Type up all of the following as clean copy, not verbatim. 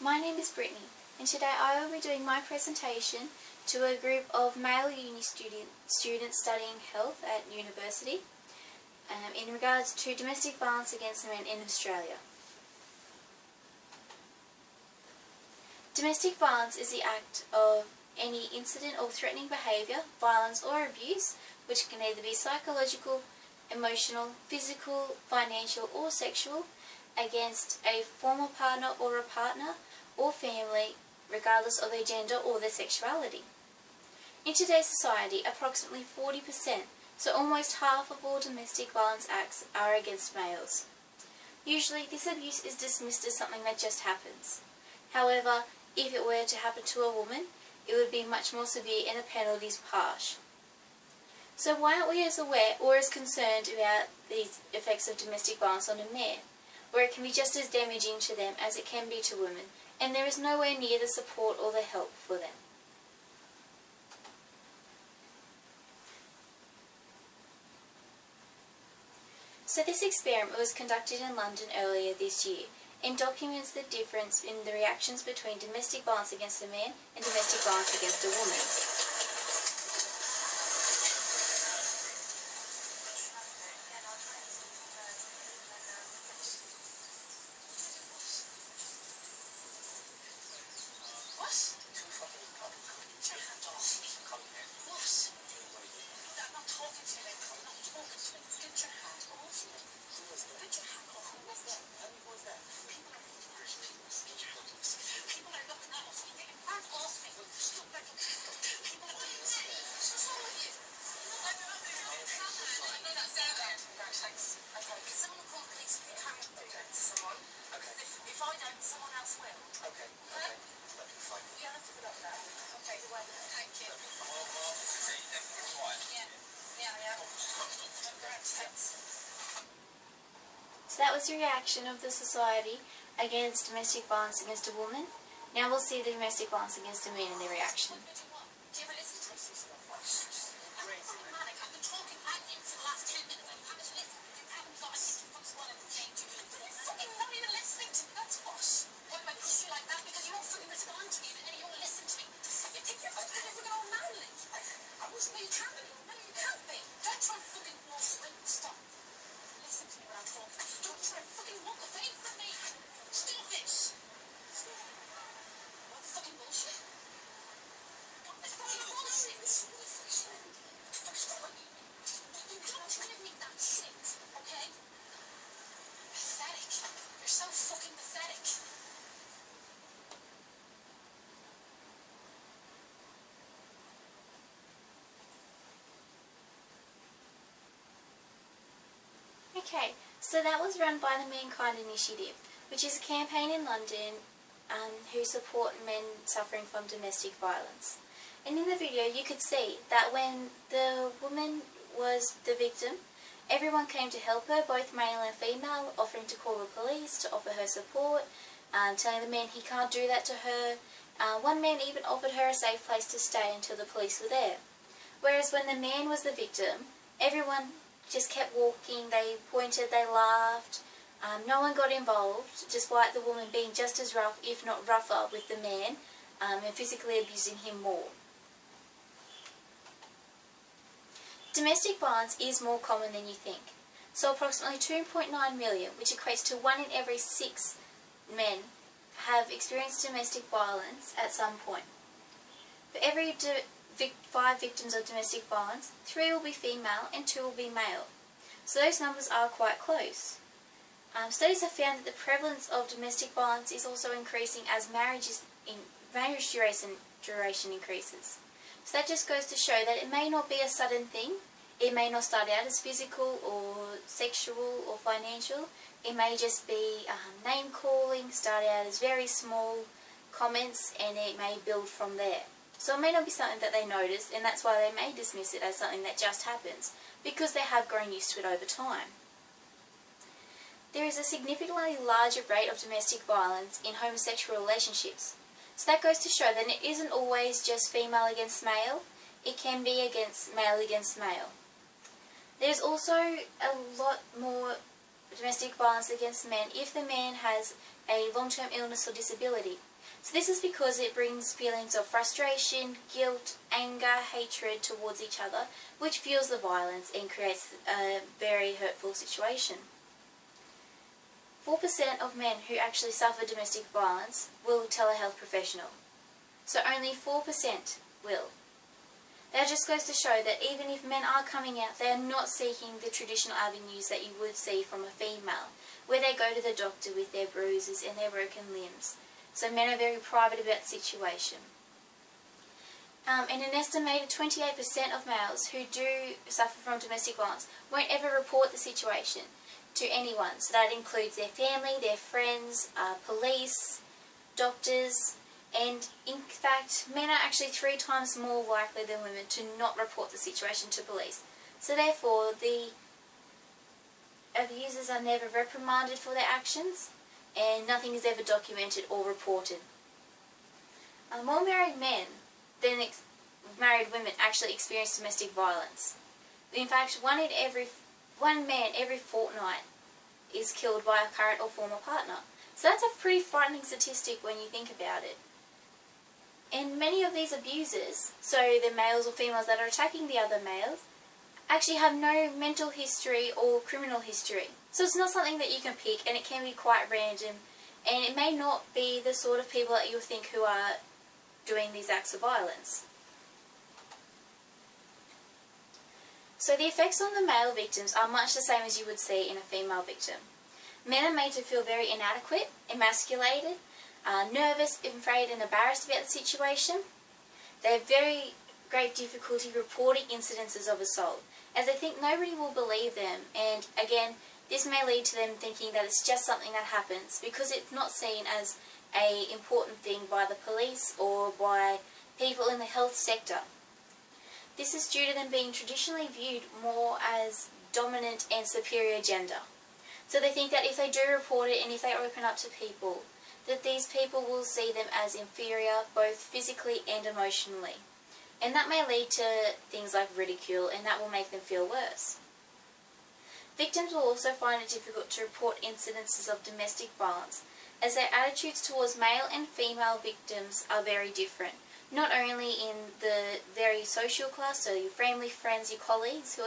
My name is Brittany, and today I will be doing my presentation to a group of male uni students studying health at university in regards to domestic violence against men in Australia. Domestic violence is the act of any incident or threatening behaviour, violence or abuse which can either be psychological, emotional, physical, financial or sexual against a former partner or a partner or family, regardless of their gender or their sexuality. In today's society, approximately 40%, so almost half of all domestic violence acts, are against males. Usually this abuse is dismissed as something that just happens. However, if it were to happen to a woman, it would be much more severe and the penalties harsh. So why aren't we as aware or as concerned about these effects of domestic violence on a man, where it can be just as damaging to them as it can be to women, and there is nowhere near the support or the help for them? So this experiment was conducted in London earlier this year and documents the difference in the reactions between domestic violence against a man and domestic violence against a woman. If I don't, someone else will. Okay. That'd be fine. You have to put up with that. Okay, the way. Thank you. So that was the reaction of the society against domestic violence against a woman. Now we'll see the domestic violence against a man and their reaction. Okay, so that was run by the Mankind Initiative, which is a campaign in London who support men suffering from domestic violence. And in the video you could see that when the woman was the victim, everyone came to help her, both male and female, offering to call the police, to offer her support, telling the man he can't do that to her. One man even offered her a safe place to stay until the police were there. Whereas when the man was the victim, everyone just kept walking, they pointed, they laughed, no one got involved, despite the woman being just as rough, if not rougher, with the man and physically abusing him more. Domestic violence is more common than you think. So approximately 2.9 million, which equates to 1 in every 6 men, have experienced domestic violence at some point. For every 5 victims of domestic violence, 3 will be female and 2 will be male. So those numbers are quite close. Studies have found that the prevalence of domestic violence is also increasing as marriage duration increases. So that just goes to show that it may not be a sudden thing. It may not start out as physical or sexual or financial. It may just be name calling, start out as very small comments, and it may build from there. So it may not be something that they notice, and that's why they may dismiss it as something that just happens, because they have grown used to it over time. There is a significantly larger rate of domestic violence in homosexual relationships. So that goes to show that it isn't always just female against male, it can be male against male. There's also a lot more domestic violence against men if the man has a long-term illness or disability. So this is because it brings feelings of frustration, guilt, anger, hatred towards each other, which fuels the violence and creates a very hurtful situation. 4% of men who actually suffer domestic violence will tell a health professional. So only 4% will. That just goes to show that even if men are coming out, they are not seeking the traditional avenues that you would see from a female, where they go to the doctor with their bruises and their broken limbs. So men are very private about the situation. And an estimated 28% of males who do suffer from domestic violence won't ever report the situation to anyone. So that includes their family, their friends, police, doctors, and in fact, men are actually 3 times more likely than women to not report the situation to police. So therefore, the abusers are never reprimanded for their actions, and nothing is ever documented or reported. More married men than married women actually experience domestic violence. In fact, one man every fortnight is killed by a current or former partner. So that's a pretty frightening statistic when you think about it. And many of these abusers, so the males or females that are attacking the other males, actually have no mental history or criminal history. So it's not something that you can pick, and it can be quite random, and it may not be the sort of people that you think who are doing these acts of violence. So the effects on the male victims are much the same as you would see in a female victim. Men are made to feel very inadequate, emasculated, nervous, afraid and embarrassed about the situation. They have very great difficulty reporting incidences of assault, as they think nobody will believe them, and again, this may lead to them thinking that it's just something that happens because it's not seen as an important thing by the police or by people in the health sector. This is due to them being traditionally viewed more as dominant and superior gender. So they think that if they do report it and if they open up to people, that these people will see them as inferior both physically and emotionally. And that may lead to things like ridicule, and that will make them feel worse. Victims will also find it difficult to report incidences of domestic violence, as their attitudes towards male and female victims are very different. Not only in the very social class, so your family, friends, your colleagues who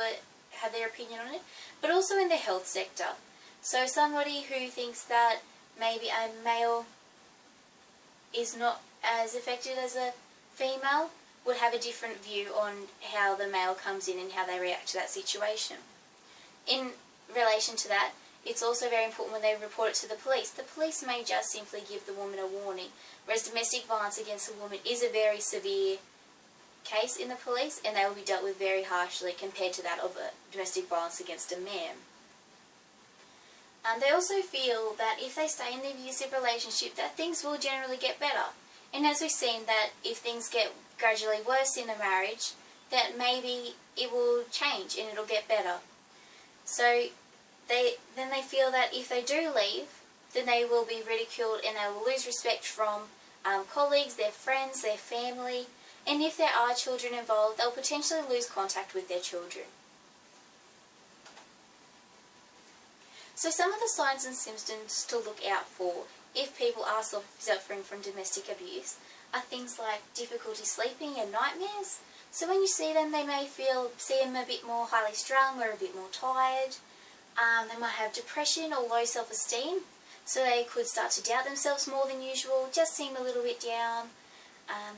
have their opinion on it, but also in the health sector. So somebody who thinks that maybe a male is not as affected as a female would have a different view on how the male comes in and how they react to that situation. In relation to that, it's also very important when they report it to the police. The police may just simply give the woman a warning, whereas domestic violence against a woman is a very severe case in the police, and they will be dealt with very harshly compared to that of a domestic violence against a man. They also feel that if they stay in the abusive relationship, that things will generally get better. And as we've seen, that if things get gradually worse in a marriage, that maybe it will change and it'll get better. So they feel that if they do leave, then they will be ridiculed and they will lose respect from colleagues, their friends, their family, and if there are children involved, they'll potentially lose contact with their children. So some of the signs and symptoms to look out for if people are suffering from domestic abuse are things like difficulty sleeping and nightmares. So when you see them, they may see them a bit more highly strung or a bit more tired. They might have depression or low self-esteem, so they could start to doubt themselves more than usual, just seem a little bit down.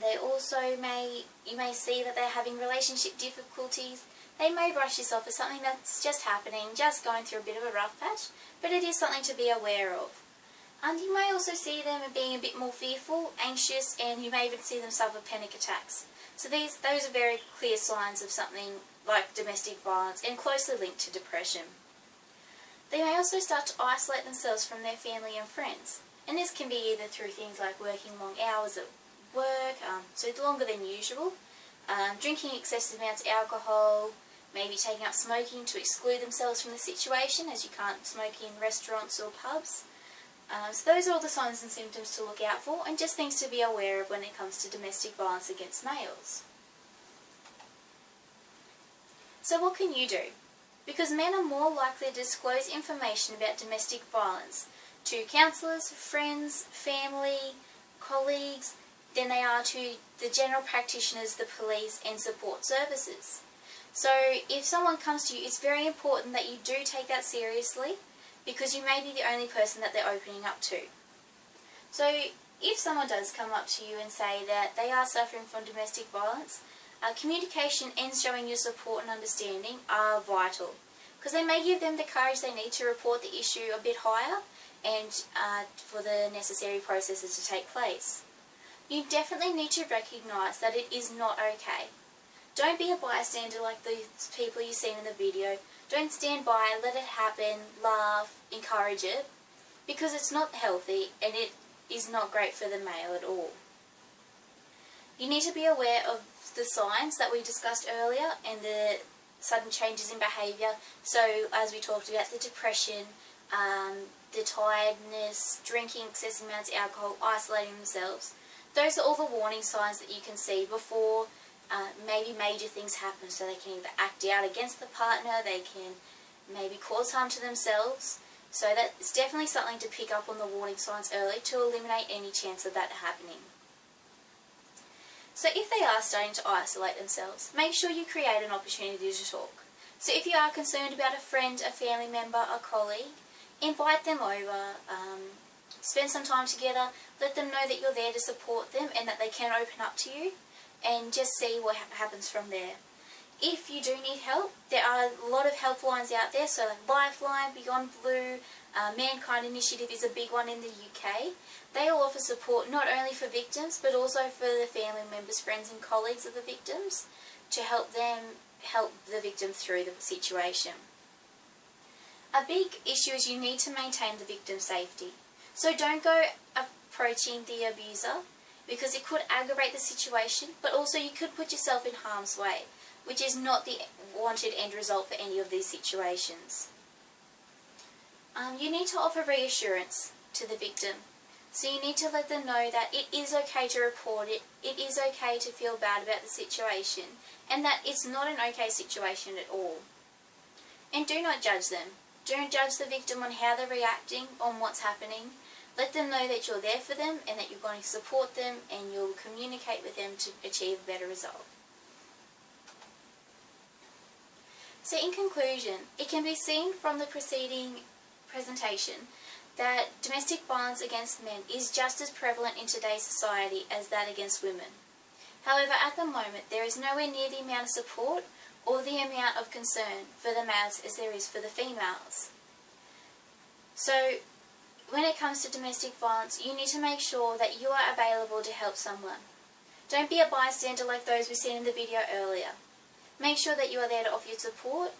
They also you may see that they're having relationship difficulties. They may brush this off as something that's just happening, just going through a bit of a rough patch, but it is something to be aware of. And you may also see them being a bit more fearful, anxious, and you may even see them suffer panic attacks. So those are very clear signs of something like domestic violence and closely linked to depression. They may also start to isolate themselves from their family and friends, and this can be either through things like working long hours at work, so longer than usual, drinking excessive amounts of alcohol, maybe taking up smoking to exclude themselves from the situation, as you can't smoke in restaurants or pubs. So those are all the signs and symptoms to look out for, and just things to be aware of when it comes to domestic violence against males. So what can you do? Because men are more likely to disclose information about domestic violence to counsellors, friends, family, colleagues than they are to the general practitioners, the police and support services. So if someone comes to you, it's very important that you do take that seriously, because you may be the only person that they're opening up to. So if someone does come up to you and say that they are suffering from domestic violence, communication and showing your support and understanding are vital, because they may give them the courage they need to report the issue a bit higher and for the necessary processes to take place. You definitely need to recognise that it is not okay. Don't be a bystander like the people you've seen in the video. Don't stand by, let it happen, laugh, encourage it, because it's not healthy and it is not great for the male at all. You need to be aware of the signs that we discussed earlier and the sudden changes in behaviour. So as we talked about, the depression, the tiredness, drinking excessive amounts of alcohol, isolating themselves. Those are all the warning signs that you can see before maybe major things happen. So they can either act out against the partner, they can maybe cause harm to themselves. So that's definitely something to pick up on the warning signs early to eliminate any chance of that happening. So if they are starting to isolate themselves, make sure you create an opportunity to talk. So if you are concerned about a friend, a family member, a colleague, invite them over, spend some time together, let them know that you're there to support them and that they can open up to you, and just see what happens from there. If you do need help, there are a lot of helplines out there, so like Lifeline, Beyond Blue, Mankind Initiative is a big one in the UK. They all offer support not only for victims but also for the family members, friends and colleagues of the victims to help them help the victim through the situation. A big issue is you need to maintain the victim's safety. So don't go approaching the abuser, because it could aggravate the situation, but also you could put yourself in harm's way, which is not the wanted end result for any of these situations. You need to offer reassurance to the victim. So you need to let them know that it is okay to report it, it is okay to feel bad about the situation, and that it's not an okay situation at all. And do not judge them. Don't judge the victim on how they're reacting, on what's happening. Let them know that you're there for them and that you're going to support them and you'll communicate with them to achieve a better result. So in conclusion, it can be seen from the preceding presentation that domestic violence against men is just as prevalent in today's society as that against women. However, at the moment, there is nowhere near the amount of support or the amount of concern for the males as there is for the females. So, when it comes to domestic violence, you need to make sure that you are available to help someone. Don't be a bystander like those we've seen in the video earlier. Make sure that you are there to offer your support,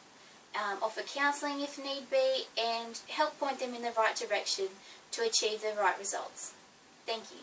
offer counselling if need be, and help point them in the right direction to achieve the right results. Thank you.